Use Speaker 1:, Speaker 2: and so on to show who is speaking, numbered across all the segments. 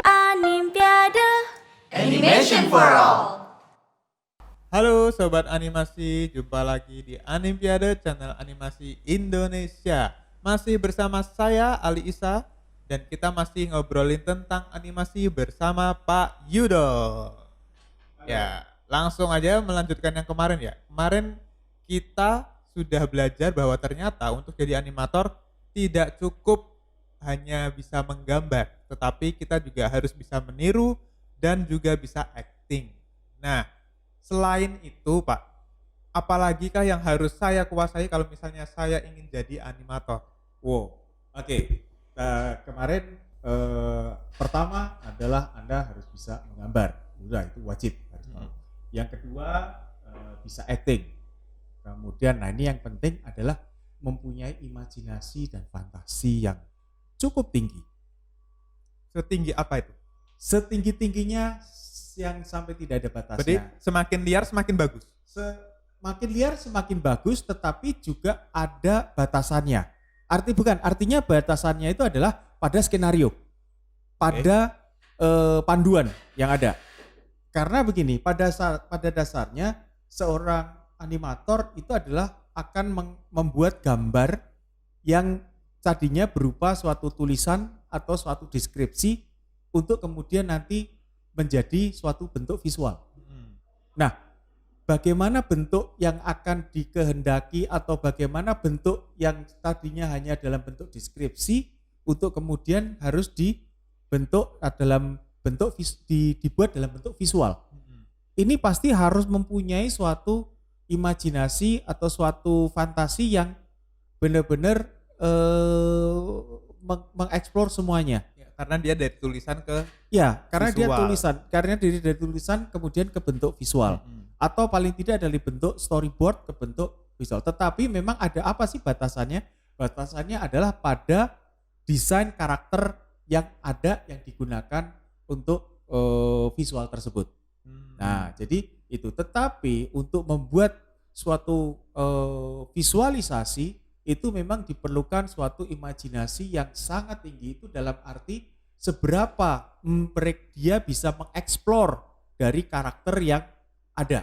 Speaker 1: Animpiade
Speaker 2: Animation for All.
Speaker 3: Halo Sobat Animasi, jumpa lagi di Animpiade channel animasi Indonesia. Masih bersama saya Ali Isa dan kita masih ngobrolin tentang animasi bersama Pak Yudo. Ya, langsung aja melanjutkan yang kemarin ya. Kemarin kita sudah belajar bahwa ternyata untuk jadi animator tidak cukup hanya bisa menggambar, tetapi kita juga harus bisa meniru dan juga bisa acting. Nah, selain itu Pak, apalagi kah yang harus saya kuasai kalau misalnya saya ingin jadi animator?
Speaker 4: Wow, oke. Kemarin pertama adalah Anda harus bisa menggambar, udah itu wajib. Harus tahu. Yang kedua bisa acting. Kemudian, nah ini yang penting adalah mempunyai imajinasi dan fantasi yang cukup tinggi.
Speaker 3: Setinggi apa itu?
Speaker 4: Setinggi-tingginya yang sampai tidak ada
Speaker 3: Berarti
Speaker 4: batasnya.
Speaker 3: semakin liar semakin bagus.
Speaker 4: Semakin liar semakin bagus, tetapi juga ada batasannya. Artinya batasannya itu adalah pada skenario, pada panduan yang ada. Karena begini, pada dasarnya seorang animator itu adalah akan membuat gambar yang tadinya berupa suatu tulisan atau suatu deskripsi untuk kemudian nanti menjadi suatu bentuk visual. Nah, bagaimana bentuk yang akan dikehendaki atau bagaimana bentuk yang tadinya hanya dalam bentuk deskripsi untuk kemudian harus dibentuk dalam bentuk dibuat dalam bentuk visual. Ini pasti harus mempunyai suatu imajinasi atau suatu fantasi yang benar-benar mengeksplor semuanya.
Speaker 3: Ya, karena dia dari tulisan ke
Speaker 4: Karena
Speaker 3: visual.
Speaker 4: dari tulisan kemudian ke bentuk visual. Atau paling tidak dari bentuk storyboard ke bentuk visual. Tetapi memang ada apa sih batasannya? Batasannya adalah pada desain karakter yang ada yang digunakan untuk visual tersebut. Nah, jadi itu. Tetapi untuk membuat suatu visualisasi itu memang diperlukan suatu imajinasi yang sangat tinggi, itu dalam arti seberapa dia bisa mengeksplor dari karakter yang ada.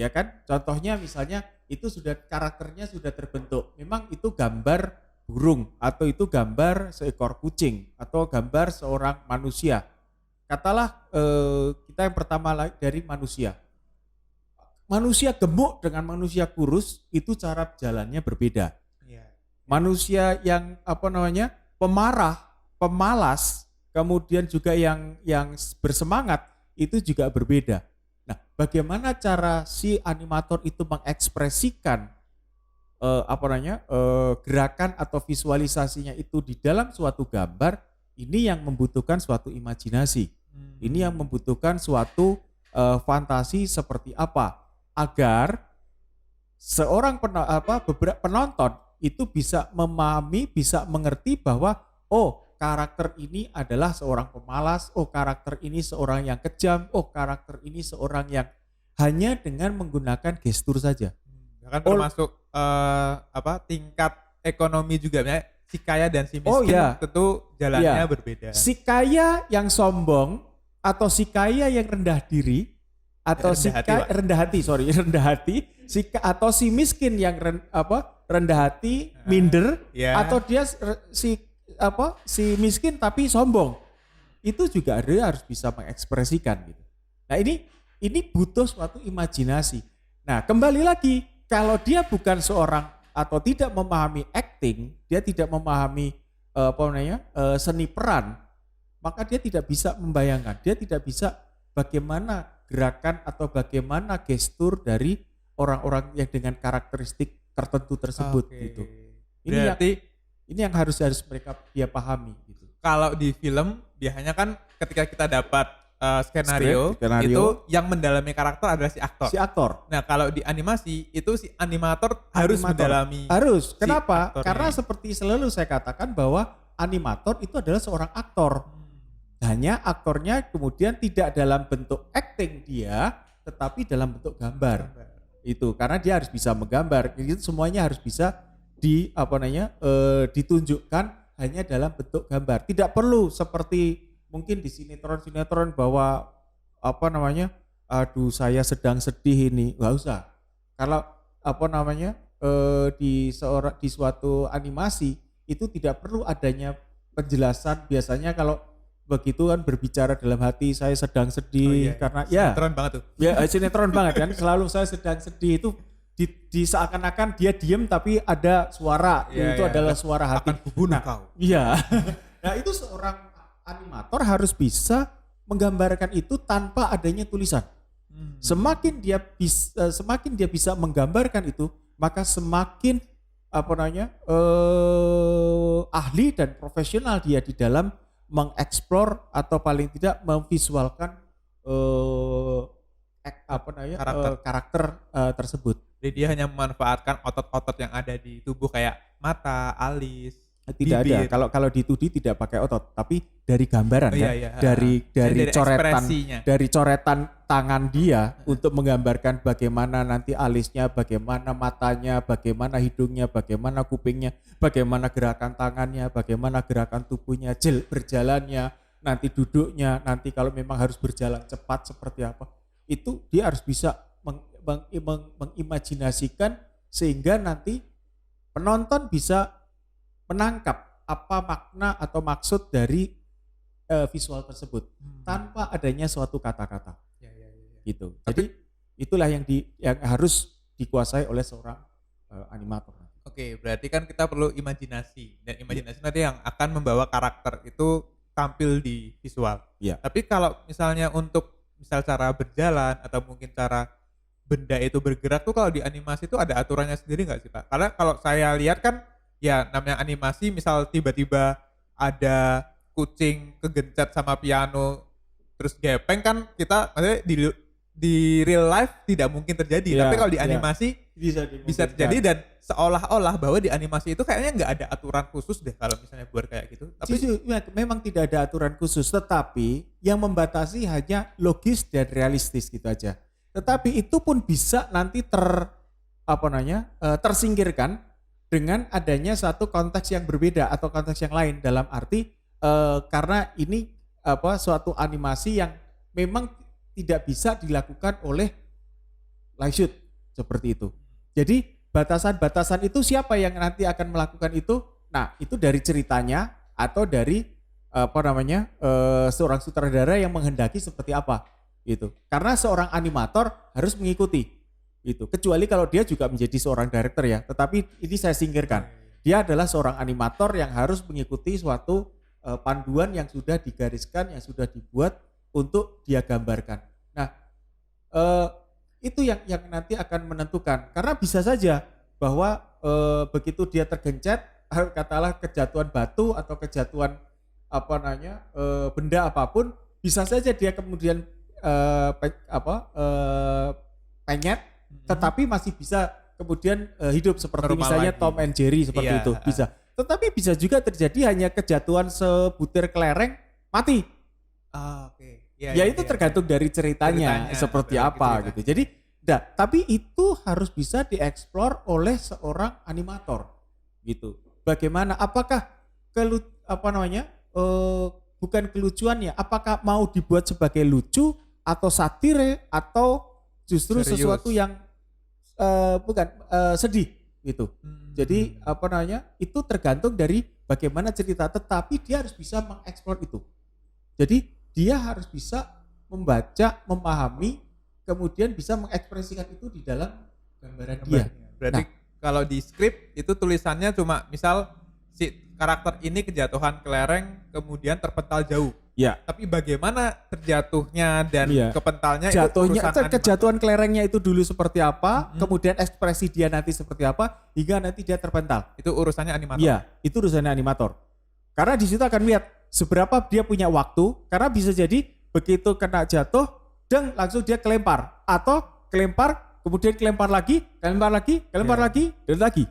Speaker 4: Ya kan? Contohnya misalnya itu sudah karakternya sudah terbentuk. Memang itu gambar burung atau itu gambar seekor kucing atau gambar seorang manusia. Katalah kita yang pertama dari manusia. Manusia gemuk dengan manusia kurus itu cara jalannya berbeda. Manusia yang pemarah, pemalas, kemudian juga yang bersemangat itu juga berbeda. Nah, bagaimana cara si animator itu mengekspresikan gerakan atau visualisasinya itu di dalam suatu gambar, ini yang membutuhkan suatu imajinasi. Ini yang membutuhkan suatu fantasi seperti apa agar seorang penonton itu bisa memahami, bisa mengerti bahwa karakter ini adalah seorang pemalas, karakter ini seorang yang kejam, karakter ini seorang yang hanya dengan menggunakan gestur saja.
Speaker 3: Kan termasuk tingkat ekonomi juga, si kaya dan si miskin tentu jalannya berbeda.
Speaker 4: Si kaya yang sombong atau si kaya yang rendah diri atau rendah hati, atau si miskin yang rendah hati, minder, atau dia si miskin tapi sombong. Itu juga dia harus bisa mengekspresikan gitu. Nah, ini butuh suatu imajinasi. Nah, kembali lagi, kalau dia bukan seorang atau tidak memahami acting, dia tidak memahami seni peran, maka dia tidak bisa membayangkan, dia tidak bisa bagaimana gerakan atau bagaimana gestur dari orang-orang yang dengan karakteristik tertentu tersebut gitu. Ini yang harus mereka dia pahami gitu.
Speaker 3: Kalau di film biasanya kan ketika kita dapat skenario itu yang mendalami karakter adalah si aktor. Nah, kalau di animasi itu si animator harus mendalami.
Speaker 4: Harus. Kenapa? Karena seperti selalu saya katakan bahwa animator itu adalah seorang aktor. Hanya aktornya kemudian tidak dalam bentuk acting dia, tetapi dalam bentuk gambar. Itu karena dia harus bisa menggambar. Itu semuanya harus bisa ditunjukkan hanya dalam bentuk gambar. Tidak perlu seperti mungkin di sinetron-sinetron bahwa apa namanya, aduh saya sedang sedih ini, nggak usah. Kalau apa namanya di suatu animasi itu tidak perlu adanya penjelasan. Biasanya kalau begitu kan berbicara dalam hati, saya sedang sedih karena
Speaker 3: sinetron banget tuh.
Speaker 4: Ya sinetron banget kan, selalu saya sedang sedih itu di seakan-akan dia diem tapi ada suara, itu adalah suara hati.
Speaker 3: Akan kubunuh kau.
Speaker 4: Iya. Nah itu seorang animator harus bisa menggambarkan itu tanpa adanya tulisan. Semakin dia bisa menggambarkan itu, maka semakin ahli dan profesional dia di dalam mengeksplor atau paling tidak memvisualkan karakter tersebut.
Speaker 3: Jadi dia hanya memanfaatkan otot-otot yang ada di tubuh kayak mata, alis,
Speaker 4: Tidak
Speaker 3: bibir.
Speaker 4: ada. Kalau di 2D tidak pakai otot, tapi dari gambaran kan,
Speaker 3: Iya.
Speaker 4: dari coretan,
Speaker 3: ekspresinya.
Speaker 4: dari coretan tangan dia untuk menggambarkan bagaimana nanti alisnya, bagaimana matanya, bagaimana hidungnya, bagaimana kupingnya, bagaimana gerakan tangannya, bagaimana gerakan tubuhnya, berjalannya, nanti duduknya, nanti kalau memang harus berjalan cepat seperti apa. Itu dia harus bisa mengimajinasikan sehingga nanti penonton bisa menangkap apa makna atau maksud dari visual tersebut tanpa adanya suatu kata-kata. Gitu. Jadi itulah yang harus dikuasai oleh seorang animator.
Speaker 3: Oke, berarti kan kita perlu imajinasi, dan imajinasi nanti yang akan membawa karakter itu tampil di visual.
Speaker 4: Iya.
Speaker 3: Tapi kalau misalnya untuk cara berjalan atau mungkin cara benda itu bergerak tuh kalau di animasi itu ada aturannya sendiri nggak sih Pak? Karena kalau saya lihat kan ya namanya animasi, misal tiba-tiba ada kucing kegencet sama piano terus gepeng kan, kita maksudnya di real life tidak mungkin terjadi.
Speaker 4: Ya,
Speaker 3: tapi kalau di animasi bisa terjadi, dan seolah-olah bahwa di animasi itu kayaknya nggak ada aturan khusus deh kalau misalnya buat kayak gitu. Tapi
Speaker 4: memang tidak ada aturan khusus, tetapi yang membatasi hanya logis dan realistis gitu aja. Tetapi itu pun bisa nanti tersingkirkan dengan adanya satu konteks yang berbeda atau konteks yang lain, dalam arti karena ini suatu animasi yang memang tidak bisa dilakukan oleh live shoot seperti itu. Jadi batasan-batasan itu siapa yang nanti akan melakukan itu? Nah, itu dari ceritanya atau dari seorang sutradara yang menghendaki seperti apa gitu. Karena seorang animator harus mengikuti itu. Kecuali kalau dia juga menjadi seorang director ya. Tetapi ini saya singkirkan. Dia adalah seorang animator yang harus mengikuti suatu panduan yang sudah digariskan, yang sudah dibuat untuk dia gambarkan. Nah, itu yang nanti akan menentukan. Karena bisa saja bahwa begitu dia tergencet, katakanlah kejatuhan batu atau kejatuhan benda apapun, bisa saja dia kemudian penyet, tetapi masih bisa kemudian hidup seperti normal misalnya lagi. Tom and Jerry seperti itu bisa. Tetapi bisa juga terjadi hanya kejatuhan sebutir kelereng mati.
Speaker 3: Oke.
Speaker 4: Itu tergantung dari ceritanya seperti apa gitu. Jadi, tapi itu harus bisa dieksplor oleh seorang animator gitu. Bagaimana? Apakah bukan kelucuannya? Apakah mau dibuat sebagai lucu atau satire atau justru serius, sesuatu yang sedih gitu. Jadi itu tergantung dari bagaimana cerita, tetapi dia harus bisa mengeksplor itu. Jadi dia harus bisa membaca, memahami, kemudian bisa mengekspresikan itu di dalam gambaran dia.
Speaker 3: Berarti kalau di skrip itu tulisannya cuma misal si karakter ini kejatuhan kelereng kemudian terpental jauh.
Speaker 4: Ya.
Speaker 3: Tapi bagaimana terjatuhnya dan kepentalnya
Speaker 4: jatuhnya,
Speaker 3: itu
Speaker 4: kejatuhan kelerengnya itu dulu seperti apa, kemudian ekspresi dia nanti seperti apa, hingga nanti dia terpental.
Speaker 3: Itu urusannya animator.
Speaker 4: Iya, itu urusannya animator. Karena di situ akan lihat seberapa dia punya waktu, karena bisa jadi begitu kena jatuh, langsung dia kelempar, atau kelempar, kemudian kelempar lagi, dan lagi.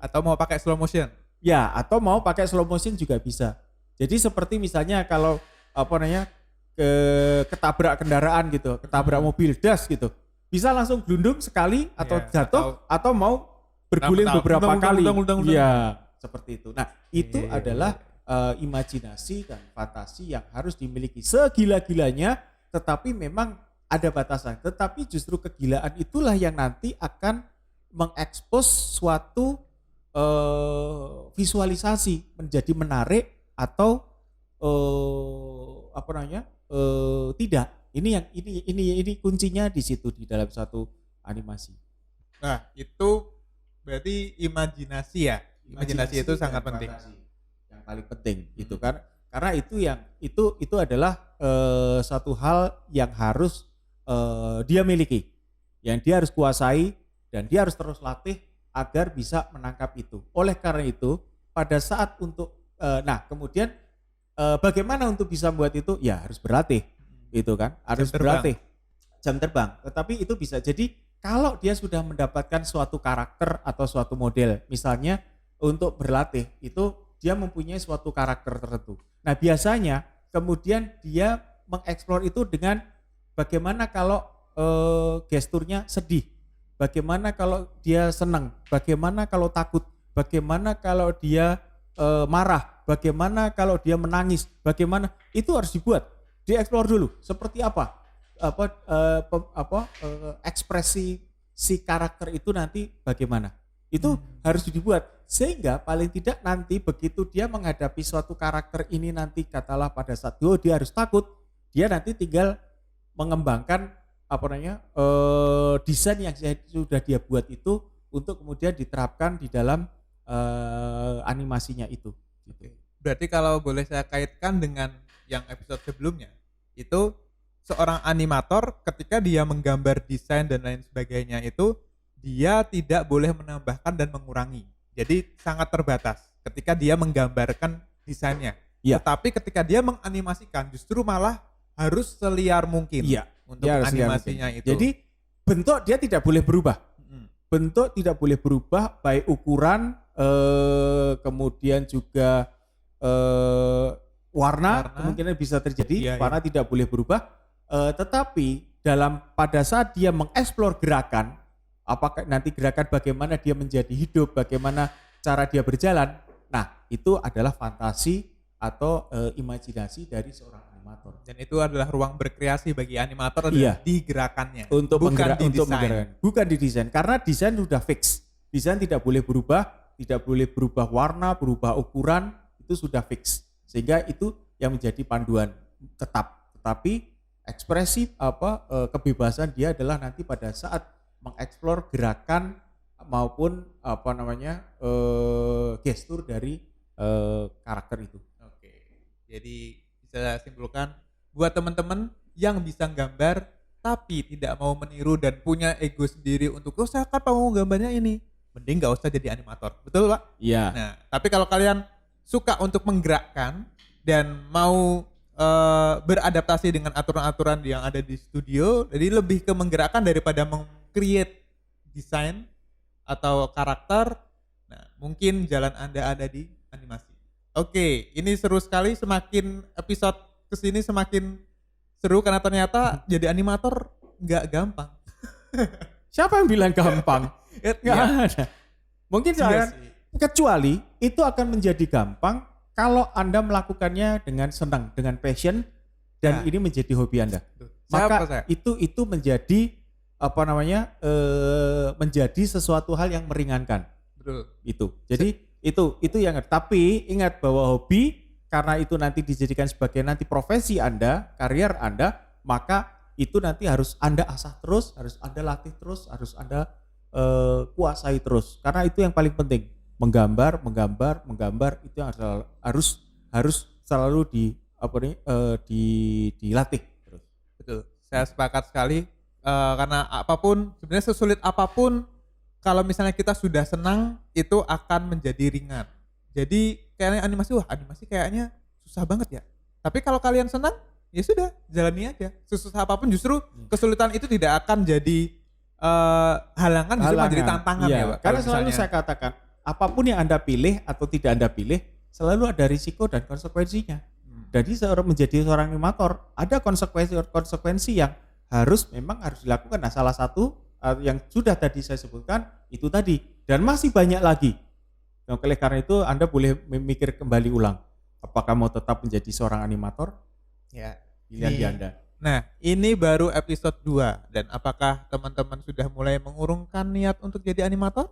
Speaker 3: Atau mau pakai slow motion.
Speaker 4: Ya, atau mau pakai slow motion juga bisa. Jadi seperti misalnya kalau ketabrak kendaraan gitu, ketabrak mobil das gitu, bisa langsung gelundung sekali atau jatuh atau mau berguling beberapa kali. Iya, seperti itu. Nah, itu adalah imajinasi dan fantasi yang harus dimiliki segila-gilanya, tetapi memang ada batasan. Tetapi justru kegilaan itulah yang nanti akan mengekspos suatu visualisasi menjadi menarik atau tidak. Ini kuncinya di situ di dalam satu animasi.
Speaker 3: Nah, itu berarti imajinasi ya. Imajinasi itu sangat penting.
Speaker 4: Yang paling penting itu kan, karena itu adalah satu hal yang harus dia miliki, yang dia harus kuasai dan dia harus terus latih agar bisa menangkap itu. Oleh karena itu, pada saat kemudian bagaimana untuk bisa membuat itu? Ya harus berlatih, itu kan, harus berlatih jam terbang. Tetapi itu bisa jadi kalau dia sudah mendapatkan suatu karakter atau suatu model, misalnya untuk berlatih itu dia mempunyai suatu karakter tertentu. Nah biasanya kemudian dia mengeksplor itu dengan bagaimana kalau gesturnya sedih, bagaimana kalau dia senang, bagaimana kalau takut, bagaimana kalau dia marah, bagaimana kalau dia menangis, bagaimana itu harus dibuat, dieksplor dulu seperti apa ekspresi si karakter itu nanti bagaimana. Itu harus dibuat sehingga paling tidak nanti begitu dia menghadapi suatu karakter ini nanti katalah pada saat dia harus takut, dia nanti tinggal mengembangkan desain yang sudah dia buat itu untuk kemudian diterapkan di dalam animasinya itu.
Speaker 3: Berarti kalau boleh saya kaitkan dengan yang episode sebelumnya, itu seorang animator ketika dia menggambar desain dan lain sebagainya itu dia tidak boleh menambahkan dan mengurangi. Jadi sangat terbatas ketika dia menggambarkan desainnya.
Speaker 4: Ya.
Speaker 3: Tetapi ketika dia menganimasikan justru malah harus seliar mungkin untuk animasinya itu.
Speaker 4: Jadi bentuk dia tidak boleh berubah. Bentuk tidak boleh berubah baik ukuran, kemudian juga warna kemungkinan bisa terjadi, warna tidak boleh berubah. Tetapi pada saat dia mengeksplor gerakan, apakah nanti gerakan bagaimana dia menjadi hidup, bagaimana cara dia berjalan, nah itu adalah fantasi atau imajinasi dari seorang animator.
Speaker 3: Dan itu adalah ruang berkreasi bagi animator di gerakannya,
Speaker 4: bukan di desain, karena desain sudah fix. Desain tidak boleh berubah, tidak boleh berubah warna, berubah ukuran, itu sudah fix. Sehingga itu yang menjadi panduan tetap. Tetapi ekspresi kebebasan dia adalah nanti pada saat mengeksplor gerakan maupun gestur dari karakter itu.
Speaker 3: Oke. Jadi bisa simpulkan buat teman-teman yang bisa gambar tapi tidak mau meniru dan punya ego sendiri untuk saya kan mau gambarnya ini, mending gak usah jadi animator. Betul Pak?
Speaker 4: Iya.
Speaker 3: Nah, tapi kalau kalian suka untuk menggerakkan dan mau beradaptasi dengan aturan-aturan yang ada di studio, jadi lebih ke menggerakkan daripada meng-create desain atau karakter. Nah, mungkin jalan Anda ada di animasi. Oke, ini seru sekali, semakin episode kesini semakin seru karena ternyata jadi animator nggak gampang.
Speaker 4: Siapa yang bilang gampang? Nggak ada. Mungkin kecuali itu akan menjadi gampang kalau Anda melakukannya dengan senang, dengan passion, dan ini menjadi hobi Anda. Maka itu menjadi menjadi sesuatu hal yang meringankan.
Speaker 3: Betul.
Speaker 4: Itu. Jadi itu yang, tapi ingat bahwa hobi karena itu nanti dijadikan sebagai nanti profesi Anda, karier Anda, maka itu nanti harus Anda asah terus, harus Anda latih terus, harus Anda kuasai terus. Karena itu yang paling penting. Menggambar itu yang harus selalu dilatih terus.
Speaker 3: Betul. Saya sepakat sekali karena apapun sebenarnya sesulit apapun kalau misalnya kita sudah senang itu akan menjadi ringan. Jadi kayaknya animasi kayaknya susah banget ya. Tapi kalau kalian senang ya sudah jalani aja. Sesusah apapun justru kesulitan itu tidak akan jadi halangan, justru menjadi tantangan ya Pak.
Speaker 4: Karena selalu saya katakan apapun yang Anda pilih atau tidak Anda pilih, selalu ada risiko dan konsekuensinya. Jadi menjadi seorang animator, ada konsekuensi yang harus dilakukan. Nah, salah satu yang sudah tadi saya sebutkan itu tadi, dan masih banyak lagi. Oleh karena itu Anda boleh memikir kembali ulang. Apakah mau tetap menjadi seorang animator?
Speaker 3: Ya.
Speaker 4: Pilihan di Anda.
Speaker 3: Nah, ini baru episode 2 dan apakah teman-teman sudah mulai mengurungkan niat untuk jadi animator?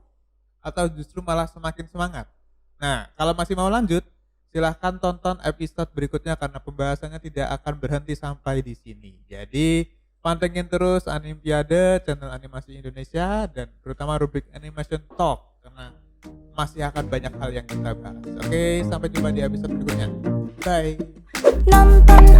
Speaker 3: Atau justru malah semakin semangat? Nah, kalau masih mau lanjut, silahkan tonton episode berikutnya karena pembahasannya tidak akan berhenti sampai di sini. Jadi, pantengin terus Animpiade, channel animasi Indonesia, dan terutama rubrik Animation Talk karena masih akan banyak hal yang kita bahas. Oke, sampai jumpa di episode berikutnya. Bye.
Speaker 2: Nonton